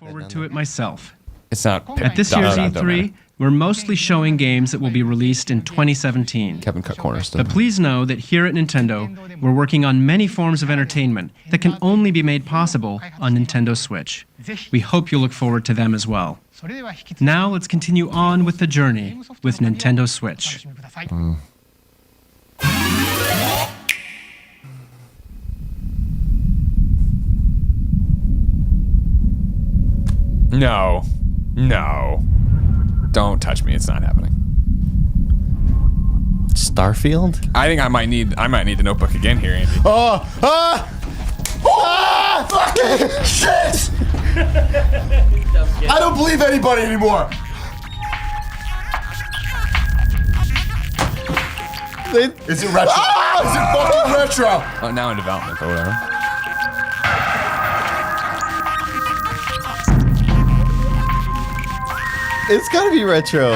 forward to it myself. It's not. At this year's E3, we're mostly showing games that will be released in 2017. Kevin cut corners. But please know that here at Nintendo, we're working on many forms of entertainment that can only be made possible on Nintendo Switch. We hope you look forward to them as well. Now let's continue on with the journey with Nintendo Switch. No. No. Don't touch me. It's not happening. Starfield? I think I might need the notebook again here, Andy. Fucking shit! I don't believe anybody anymore. Is it retro? Is it fucking retro? Oh, now in development or whatever. It's gotta be retro.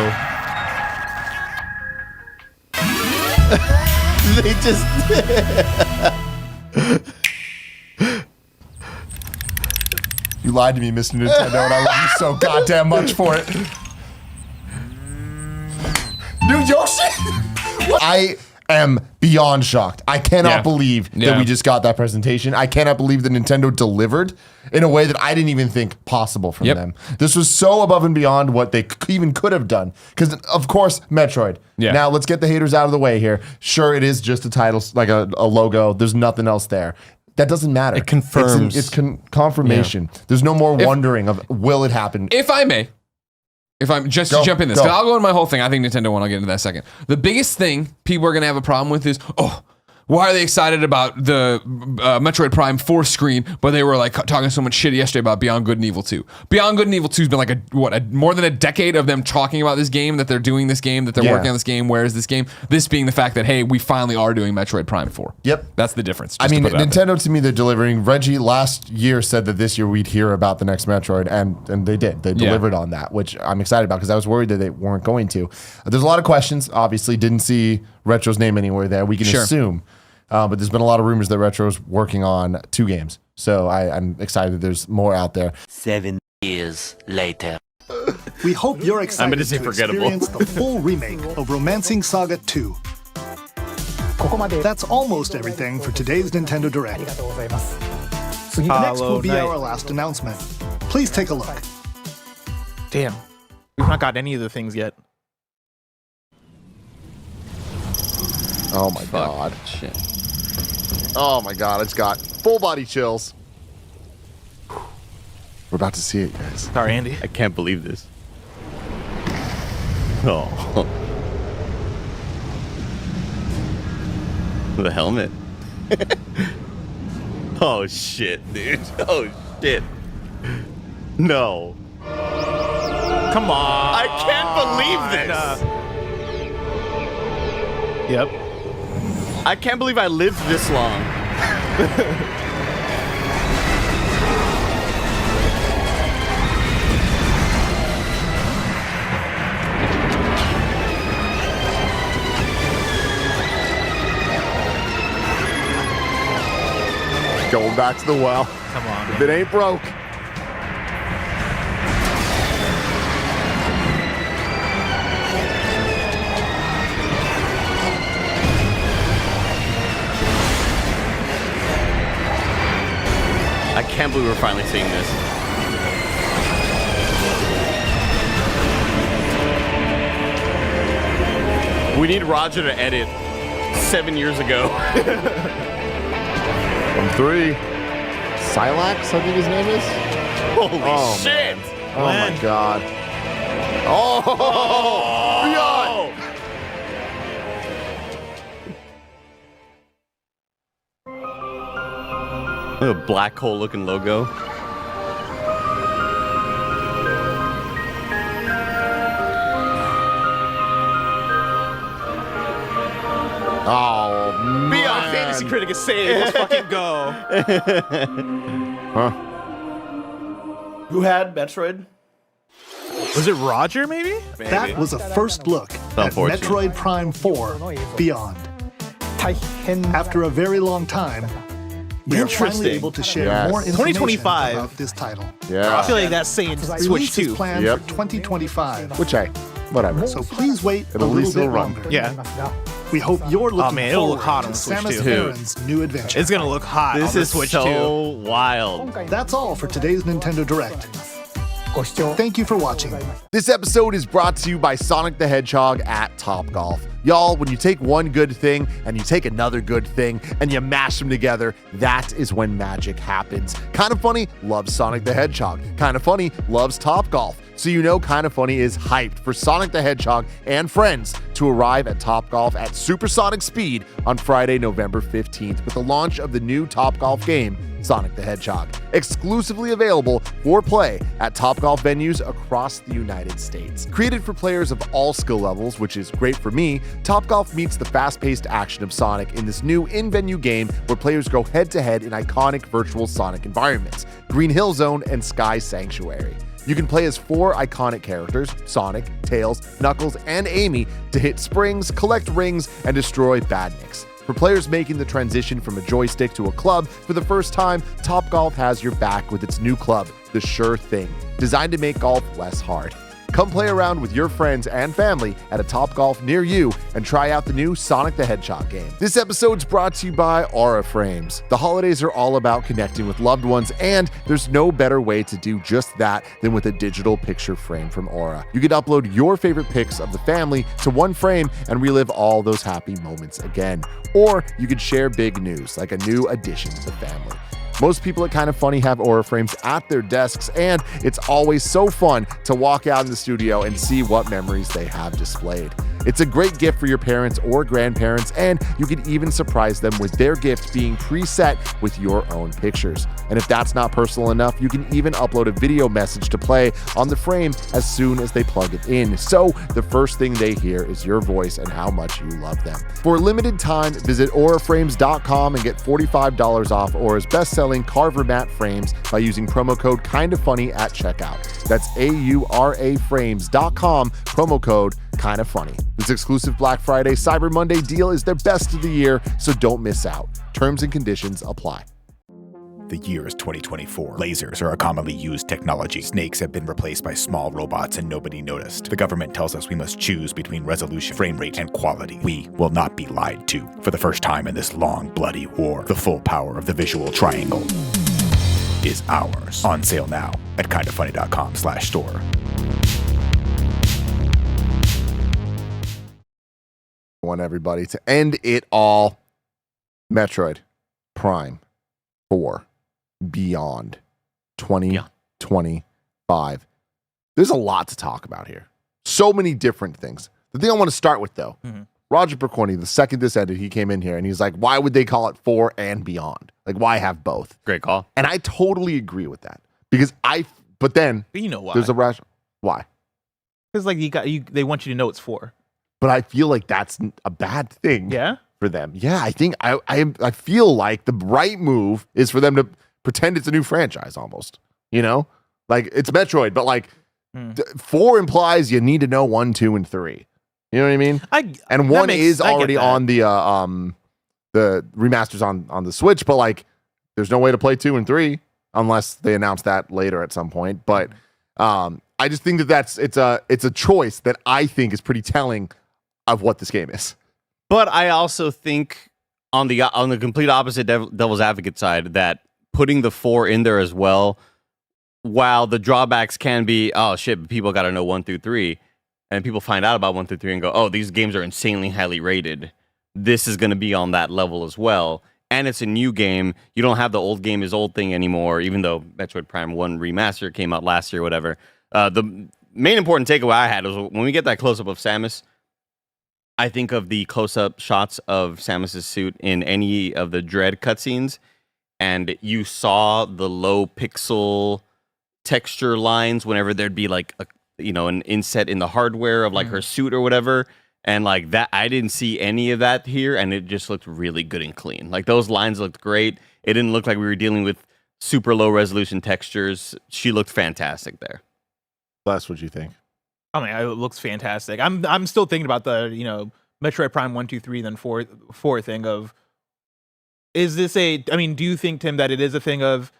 They just You lied to me, Mr. Nintendo, and I love you so goddamn much for it. New Yoshi? I am beyond shocked. I cannot believe that we just got that presentation. I cannot believe that Nintendo delivered in a way that I didn't even think possible from them. This was so above and beyond what they even could have done. Because, of course, Metroid. Now, let's get the haters out of the way here. Sure, it is just a title, like a logo. There's nothing else there. That doesn't matter. It confirms. It's confirmation. There's no more wondering of, will it happen? If I may, if I'm just to jump in this, 'cause I'll go into my whole thing. I think Nintendo won. I'll get into that in a second. The biggest thing people are going to have a problem with is, why are they excited about the Metroid Prime 4 screen, but they were like talking so much shit yesterday about Beyond Good and Evil 2? Beyond Good and Evil 2 has been like more than a decade of them talking about this game, that they're doing this game, that they're working on this game. Where is this game? This being the fact that, hey, we finally are doing Metroid Prime 4. Yep. That's the difference. I mean, Nintendo to me, they're delivering. Reggie last year said that this year we'd hear about the next Metroid, and they did. They delivered on that, which I'm excited about because I was worried that they weren't going to. There's a lot of questions. Obviously, didn't see Retro's name anywhere there. We can assume. But there's been a lot of rumors that Retro's working on 2 games. So I'm excited that there's more out there. 7 years later. We hope you're excited to experience the full remake of Romancing Saga 2. That's almost everything for today's Nintendo Direct. Next will be our last announcement. Please take a look. Damn. We've not got any of the things yet. Oh my god. Shit. Oh my god, I just got full body chills. We're about to see it, guys. Sorry, Andy. I can't believe this. Oh. The helmet. Oh shit, dude. Oh shit. No. Come on. I can't believe this. Yep. I can't believe I lived this long. Going back to the well. Come on. If it ain't broke. I can't believe we're finally seeing this. We need Roger to edit 7 years ago. From 3. Silax, I think his name is. Holy shit! Man. Oh my god. Oh! Beyond! A black hole looking logo. Oh, man. Beyond Fantasy Critic is saved. Let's fucking go. Huh? Who had Metroid? Was it Roger, maybe? That was a first look at Metroid Prime 4 Beyond. After a very long time, we are finally Interesting. able to share Yes. more information 2025. about this title. I Yeah. feel like that's saying Switch Release is 2. planned Yep. for 2025. Which, hey, whatever. So please wait It'll a at little least bit it'll run. longer. Yeah. We hope you're looking man, it'll look forward hot to on the Switch Samus too. Aran's new adventure. It's gonna look hot This on the is Switch so 2. wild. That's all for today's Nintendo Direct. Thank you for watching. This episode is brought to you by Sonic the Hedgehog at Topgolf. Y'all, when you take one good thing and you take another good thing and you mash them together, that is when magic happens. Kinda Funny loves Sonic the Hedgehog. Kinda Funny loves Topgolf. So you know Kinda Funny is hyped for Sonic the Hedgehog and friends to arrive at Topgolf at supersonic speed on Friday, November 15th with the launch of the new Topgolf game, Sonic the Hedgehog, exclusively available for play at Topgolf venues across the United States. Created for players of all skill levels, which is great for me, Topgolf meets the fast-paced action of Sonic in this new in-venue game where players go head-to-head in iconic virtual Sonic environments, Green Hill Zone and Sky Sanctuary. You can play as 4 iconic characters, Sonic, Tails, Knuckles, and Amy, to hit springs, collect rings, and destroy badniks. For players making the transition from a joystick to a club for the first time, Topgolf has your back with its new club, the Sure Thing, designed to make golf less hard. Come play around with your friends and family at a Topgolf near you and try out the new Sonic the Hedgehog game. This episode's brought to you by Aura Frames. The holidays are all about connecting with loved ones, and there's no better way to do just that than with a digital picture frame from Aura. You can upload your favorite pics of the family to one frame and relive all those happy moments again. Or you could share big news, like a new addition to the family. Most people at Kinda Funny have Aura frames at their desks, and it's always so fun to walk out in the studio and see what memories they have displayed. It's a great gift for your parents or grandparents, and you can even surprise them with their gift being preset with your own pictures. And if that's not personal enough, you can even upload a video message to play on the frame as soon as they plug it in. So the first thing they hear is your voice and how much you love them. For a limited time, visit auraframes.com and get $45 off Aura's best-selling Carver Matte frames by using promo code KINDAFUNNY at checkout. That's auraframes.com, promo code KINDAFUNNY. This exclusive Black Friday Cyber Monday deal is their best of the year, so don't miss out. Terms and conditions apply. The year is 2024. Lasers are a commonly used technology. Snakes have been replaced by small robots and nobody noticed. The government tells us we must choose between resolution, frame rate, and quality. We will not be lied to. For the first time in this long, bloody war, the full power of the visual triangle is ours. On sale now at kindafunny.com/store. I want everybody to end it all. Metroid Prime 4 Beyond 2025. There's a lot to talk about here. So many different things. The thing I want to start with, though, Roger Percorni, the second this ended, he came in here and he's like, why would they call it 4 and Beyond? Like, why have both? Great call. And I totally agree with that. Because but then But you know why? there's a rational. Why? Because like they want you to know it's 4. But I feel like that's a bad thing. Yeah. For them. Yeah, I think I feel like the right move is for them to pretend it's a new franchise almost. You know? Like it's Metroid, but like 4 implies you need to know 1, 2, and 3. You know what I mean? And 1 is already on the remasters on the Switch, but like there's no way to play 2 and 3 unless they announce that later at some point. But I just think that it's a choice that I think is pretty telling of what this game is. But I also think on the complete opposite devil's advocate side that putting the 4 in there as well, while the drawbacks can be, oh shit, people got to know 1 through 3, and people find out about 1 through 3 and go, oh, these games are insanely highly rated. This is going to be on that level as well. And it's a new game. You don't have the old game is old thing anymore, even though Metroid Prime 1 Remaster came out last year, whatever. The main important takeaway I had was when we get that close-up of Samus, I think of the close-up shots of Samus's suit in any of the Dread cutscenes, and you saw the low pixel texture lines whenever there'd be like an inset in the hardware of like her suit or whatever, and like that I didn't see any of that here, and it just looked really good and clean. Like those lines looked great. It didn't look like we were dealing with super low resolution textures. She looked fantastic there. That's what you think. I mean, it looks fantastic. I'm still thinking about the Metroid Prime 1, 2, 3, then 4 thing of Is this do you think, Tim, that it is a thing of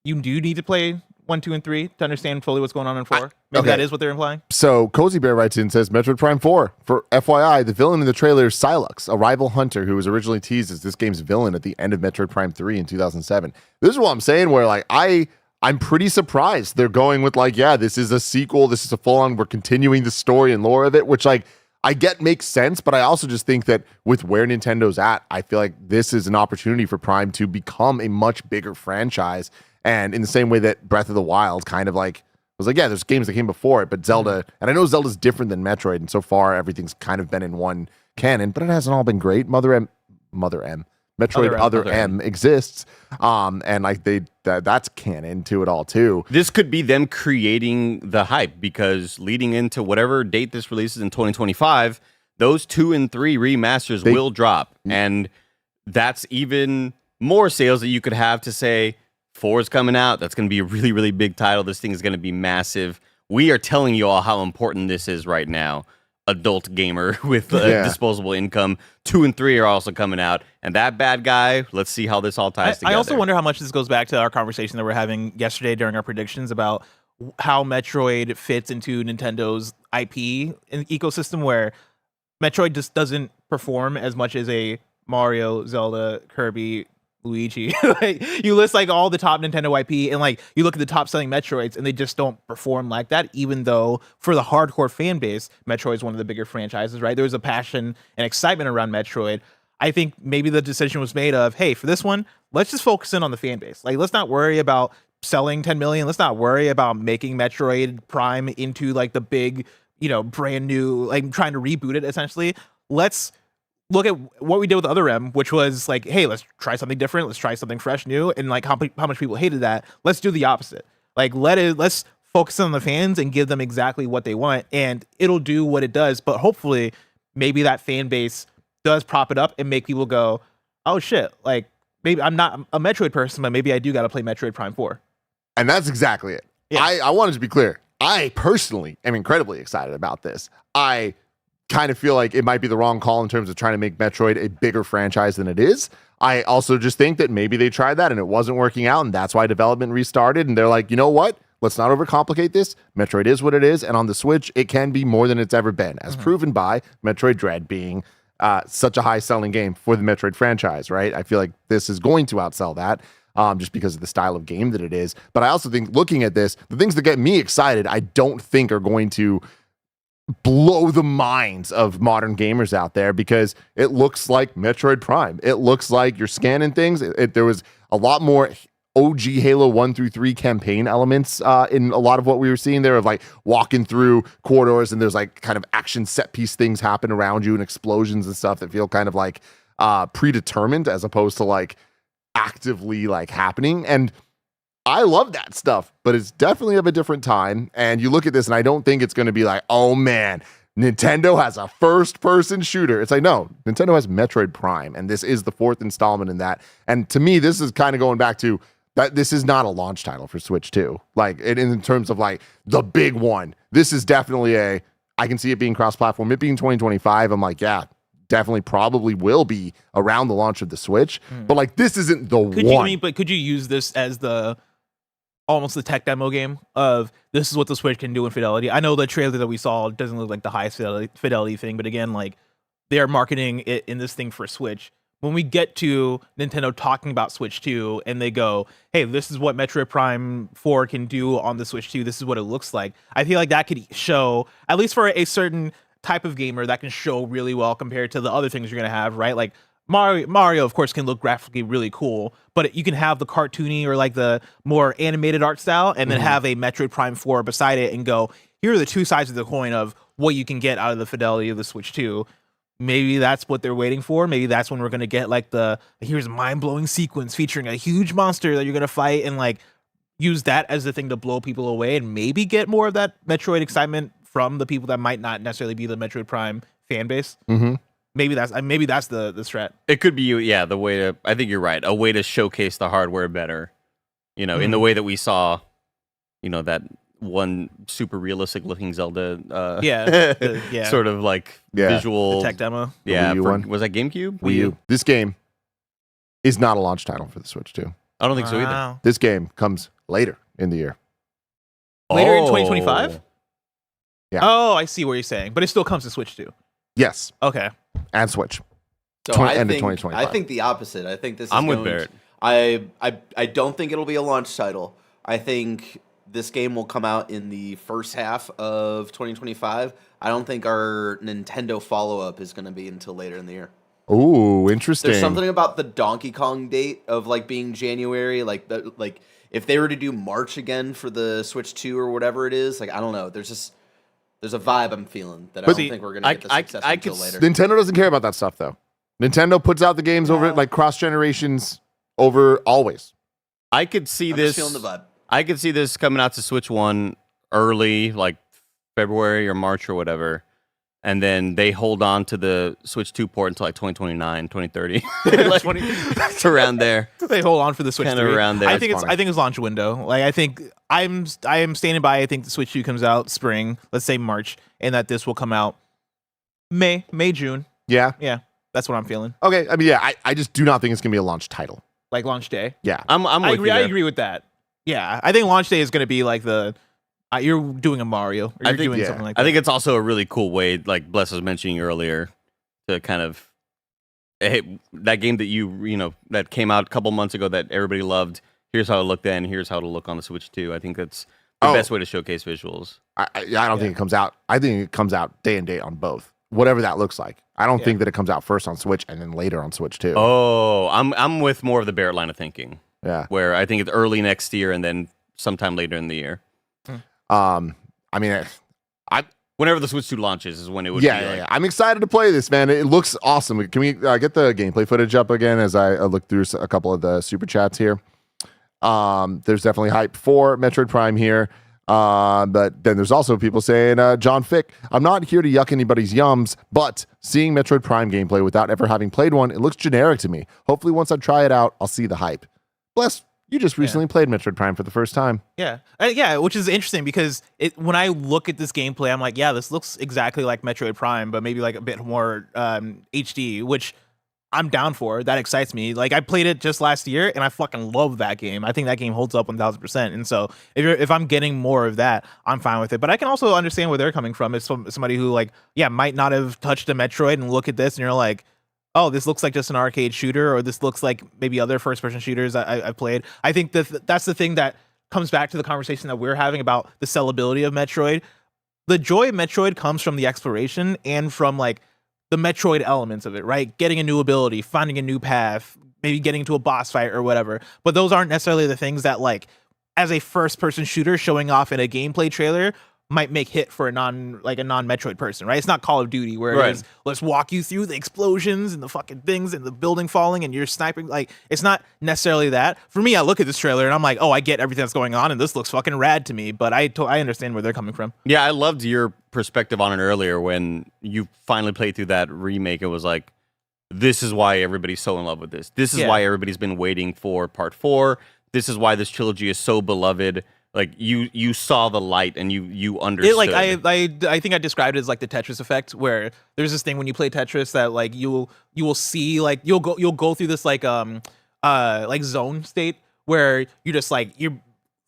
you do need to play 1, 2, and 3 to understand fully what's going on in 4? Maybe that is what they're implying. So Cozy Bear writes in, says Metroid Prime 4. For FYI, the villain in the trailer is Sylux, a rival hunter who was originally teased as this game's villain at the end of Metroid Prime 3 in 2007. This is what I'm saying, where like I'm pretty surprised they're going with like, yeah, this is a sequel. This is a full-on, we're continuing the story and lore of it, which like I get makes sense, but I also just think that with where Nintendo's at, I feel like this is an opportunity for Prime to become a much bigger franchise. And in the same way that Breath of the Wild kind of like was like, yeah, there's games that came before it, but Zelda, and I know Zelda's different than Metroid, and so far everything's kind of been in one canon, but it hasn't all been great. Metroid Other M exists, and like that's canon to it all too. This could be them creating the hype, because leading into whatever date this releases in 2025, those 2 and 3 remasters will drop, and that's even more sales that you could have to say 4 is coming out. That's going to be a really, really big title. This thing is going to be massive. We are telling you all how important this is right now. Adult gamer with disposable income. 2 and 3 are also coming out. And that bad guy, let's see how this all ties together. I also wonder how much this goes back to our conversation that we're having yesterday during our predictions about how Metroid fits into Nintendo's IP ecosystem, where Metroid just doesn't perform as much as a Mario, Zelda, Kirby, Luigi. Like, you list like all the top Nintendo IP, and like you look at the top selling Metroids, and they just don't perform like that, even though for the hardcore fan base, Metroid is one of the bigger franchises, right? There was a passion and excitement around Metroid. I think maybe the decision was made of, hey, for this one, let's just focus in on the fan base. Like, let's not worry about selling 10 million. Let's not worry about making Metroid Prime into like the big, brand new, like trying to reboot it essentially. Let's look at what we did with Other M, which was like, hey, let's try something different. Let's try something fresh, new. And like how much people hated that. Let's do the opposite. Like, let's focus on the fans and give them exactly what they want, and it'll do what it does. But hopefully maybe that fan base does prop it up and make people go, oh shit, like maybe I'm not a Metroid person, but maybe I do got to play Metroid Prime 4. And that's exactly it. Yeah. I wanted to be clear. I personally am incredibly excited about this. I kind of feel like it might be the wrong call in terms of trying to make Metroid a bigger franchise than it is. I also just think that maybe they tried that and it wasn't working out, and that's why development restarted, and they're like, you know what? Let's not overcomplicate this. Metroid is what it is, and on the Switch, it can be more than it's ever been, as proven by Metroid Dread being such a high-selling game for the Metroid franchise, right? I feel like this is going to outsell that, just because of the style of game that it is. But I also think, looking at this, the things that get me excited, I don't think are going to blow the minds of modern gamers out there, because it looks like Metroid Prime. It looks like you're scanning things. There was a lot more OG Halo 1 through 3 campaign elements in a lot of what we were seeing there, of like walking through corridors and there's like kind of action set piece things happen around you and explosions and stuff that feel kind of like predetermined as opposed to like actively like happening. And I love that stuff, but it's definitely of a different time. And you look at this, and I don't think it's going to be like, oh man, Nintendo has a first-person shooter. It's like, no, Nintendo has Metroid Prime, and this is the 4th installment in that. And to me, this is kind of going back to that. This is not a launch title for Switch 2. Like, in terms of like the big one, this is definitely I can see it being cross-platform. It being 2025, I'm like, yeah, definitely probably will be around the launch of the Switch. But like, this isn't the one. Could you use this as almost the tech demo game of this is what the Switch can do in fidelity? I know the trailer that we saw doesn't look like the highest fidelity thing, but again, like, they are marketing it in this thing for Switch. When we get to Nintendo talking about Switch 2 and they go, hey, this is what Metroid Prime 4 can do on the Switch 2, this is what it looks like, I feel like that could show, at least for a certain type of gamer, that can show really well compared to the other things you're going to have, right? Like, Mario, of course, can look graphically really cool, but you can have the cartoony or like the more animated art style, and then have a Metroid Prime 4 beside it and go, here are the two sides of the coin of what you can get out of the fidelity of the Switch 2. Maybe that's what they're waiting for. Maybe that's when we're going to get like here's a mind-blowing sequence featuring a huge monster that you're going to fight, and like use that as the thing to blow people away, and maybe get more of that Metroid excitement from the people that might not necessarily be the Metroid Prime fan base. Maybe that's the strat. It could be, the way to. I think you're right. A way to showcase the hardware better, in the way that we saw, that one super realistic looking Zelda. Sort of like visual the tech demo. Yeah, was that GameCube? Wii U. This game is not a launch title for the Switch 2. I don't think so either. Wow. This game comes later in the year. Later in 2025? Yeah. Oh, I see what you're saying. But it still comes to Switch too. Yes, Okay. and Switch. So End of 2025. I think the opposite. I think this is I'm with going Barrett. I don't think it'll be a launch title. I think this game will come out in the first half of 2025. I don't think our Nintendo follow-up is going to be until later in the year. Ooh, interesting. There's something about the Donkey Kong date of like being January, like if they were to do March again for the Switch 2 or whatever it is, like I don't know. There's a vibe I'm feeling that I don't think we're gonna get the success until later. Nintendo doesn't care about that stuff though. Nintendo puts out the games over like cross generations over always. I could see I'm this. just feeling the vibe. I could see this coming out to Switch 1 early, like February or March or whatever. And then they hold on to the Switch 2 port until like 2029, 2030. Like, it's around there. They hold on for the Switch Kinda 3. around there. I think That's it's launch window. Like I think I am standing by. I think the Switch 2 comes out spring, let's say March, and that this will come out May, June. Yeah. Yeah, that's what I'm feeling. Okay. I mean, yeah. I just do not think it's gonna be a launch title. Like launch day. Yeah. I'm I with agree. you I there. agree with that. Yeah, I think launch day is going to be like the you're doing a Mario. Or you're doing something like that. I think it's also a really cool way, like Bless was mentioning earlier, to kind of that game that that came out a couple months ago that everybody loved. Here's how it looked then. Here's how it'll look on the Switch 2. I think that's the best way to showcase visuals. I don't think it comes out. I think it comes out day and date on both, whatever that looks like. I don't think that it comes out first on Switch and then later on Switch 2. Oh, I'm with more of the Barrett line of thinking. Yeah. Where I think it's early next year and then sometime later in the year. I mean, whenever the Switch 2 launches is when it would yeah. I'm excited to play this, man. It looks awesome. Can we get the gameplay footage up again as I look through a couple of the super chats here? There's definitely hype for Metroid Prime here. But then there's also people saying, John Fick, I'm not here to yuck anybody's yums, but seeing Metroid Prime gameplay without ever having played one, it looks generic to me. Hopefully once I try it out, I'll see the hype. Bless, you just recently played Metroid Prime for the first time. Yeah, which is interesting because when I look at this gameplay, I'm like, yeah, this looks exactly like Metroid Prime, but maybe like a bit more HD, which I'm down for. That excites me. Like I played it just last year, and I fucking love that game. I think that game holds up 1,000%. And so if I'm getting more of that, I'm fine with it. But I can also understand where they're coming from. It's somebody who might not have touched a Metroid and look at this, and you're like, oh, this looks like just an arcade shooter, or this looks like maybe other first-person shooters I've played. I think that's the thing that comes back to the conversation that we're having about the sellability of Metroid. The joy of Metroid comes from the exploration and from the Metroid elements of it, right? Getting a new ability, finding a new path, maybe getting to a boss fight or whatever. But those aren't necessarily the things that as a first-person shooter showing off in a gameplay trailer might make hit for a non-Metroid person, right? It's not Call of Duty where it is, let's walk you through the explosions and the fucking things and the building falling and you're sniping. It's not necessarily that. For me, I look at this trailer and I'm like, oh, I get everything that's going on and this looks fucking rad to me, but I understand where they're coming from. Yeah, I loved your perspective on it earlier when you finally played through that remake. It was like, this is why everybody's so in love with this. This is why everybody's been waiting for part 4. This is why this trilogy is so beloved. Like you saw the light and you understood. I think I described it as like the Tetris effect, where there's this thing when you play Tetris that you will see you'll go through this zone state where you just you're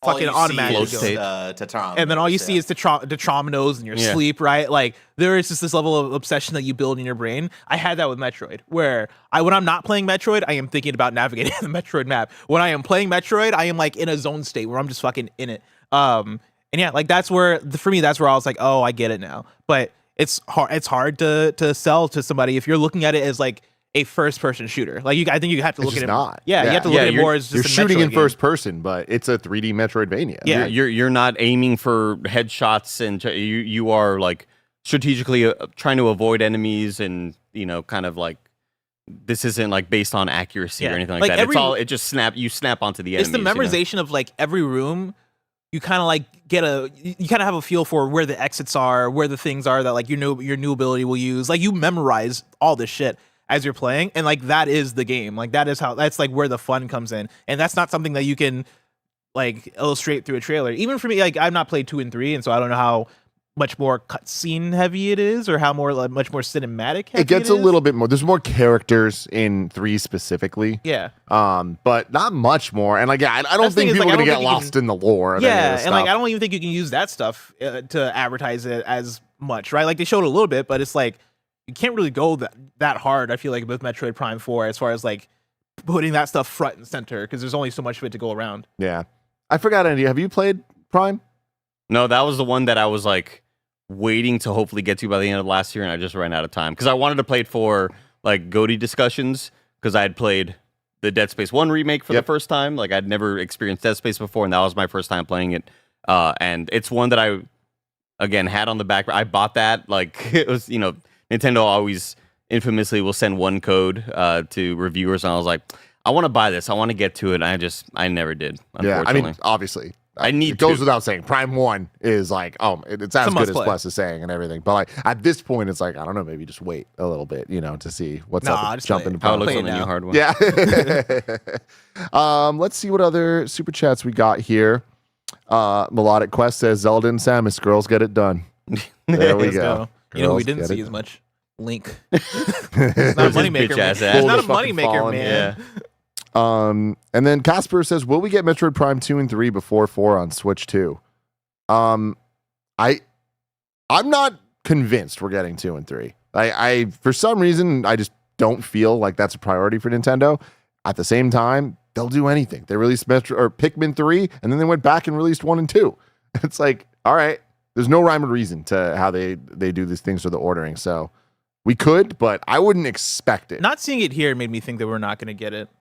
fucking automatically and then all you see is tetrominoes in your sleep, right? There is just this level of obsession that you build in your brain. I had that with Metroid, where when I'm not playing Metroid, I am thinking about navigating the Metroid map. When I am playing Metroid, I am in a zone state where I'm just fucking in it. And yeah, that's where for me, that's where I was like, oh, I get it now. But it's hard to sell to somebody if you're looking at it as a first-person shooter. I think you have to look at it. Not. Yeah, you have to look at it more as just you're a shooting Metroid in game. first person, but it's a 3D Metroidvania. Yeah, you're not aiming for headshots, and you are strategically trying to avoid enemies, and kind of this isn't based on accuracy or anything like that. It's all you snap onto the enemies. It's the memorization of every room. You kind of you kind of have a feel for where the exits are, where the things are that your new ability will use. You memorize all this shit as you're playing, and that is the game. That's where the fun comes in, and that's not something that you can illustrate through a trailer. Even for me, I've not played 2 and 3, and so I don't know how much more cutscene heavy it is, or how much more cinematic heavy it gets a little bit more. There's more characters in 3 specifically. Yeah. But not much more. And like, I don't think people are gonna get lost in the lore. Of any of this and like stuff. I don't even think you can use that stuff to advertise it as much, right? Like they showed a little bit, but it's like you can't really go that hard. I feel like with Metroid Prime 4, as far as like putting that stuff front and center, because there's only so much of it to go around. Yeah, I forgot, Andy. Have you played Prime? No, that was the one that I was like waiting to hopefully get to by the end of last year, and I just ran out of time because I wanted to play it for like GOTY discussions because I had played the Dead Space 1 remake for the first time. Like I'd never experienced Dead Space before, and that was my first time playing it. And it's one that I again had on the back. I bought that like it was, Nintendo always infamously will send one code to reviewers, and I was like, I want to buy this. I want to get to it. I never did. Yeah, I mean, obviously. It goes without saying. Prime 1 is like, it's as good as Plus is saying and everything. But like at this point, it's like, I don't know, maybe just wait a little bit, to see what's up. Jump into how it looks on the new hardware. Yeah. Let's see what other super chats we got here. Melodic Quest says Zelda and Samus, girls get it done. There we go. You know, we didn't see as much. Link. It's not a moneymaker. It's not a moneymaker, man. Yeah. And then Casper says, will we get Metroid Prime 2 and 3 before 4 on Switch 2? I'm not convinced we're getting 2 and 3. I for some reason I just don't feel like that's a priority for Nintendo. At the same time, they'll do anything. They released Pikmin 3 and then they went back and released 1 and 2. It's like, all right, there's no rhyme or reason to how they do these things for the ordering. So we could, but I wouldn't expect it. Not seeing it here made me think that we're not going to get it.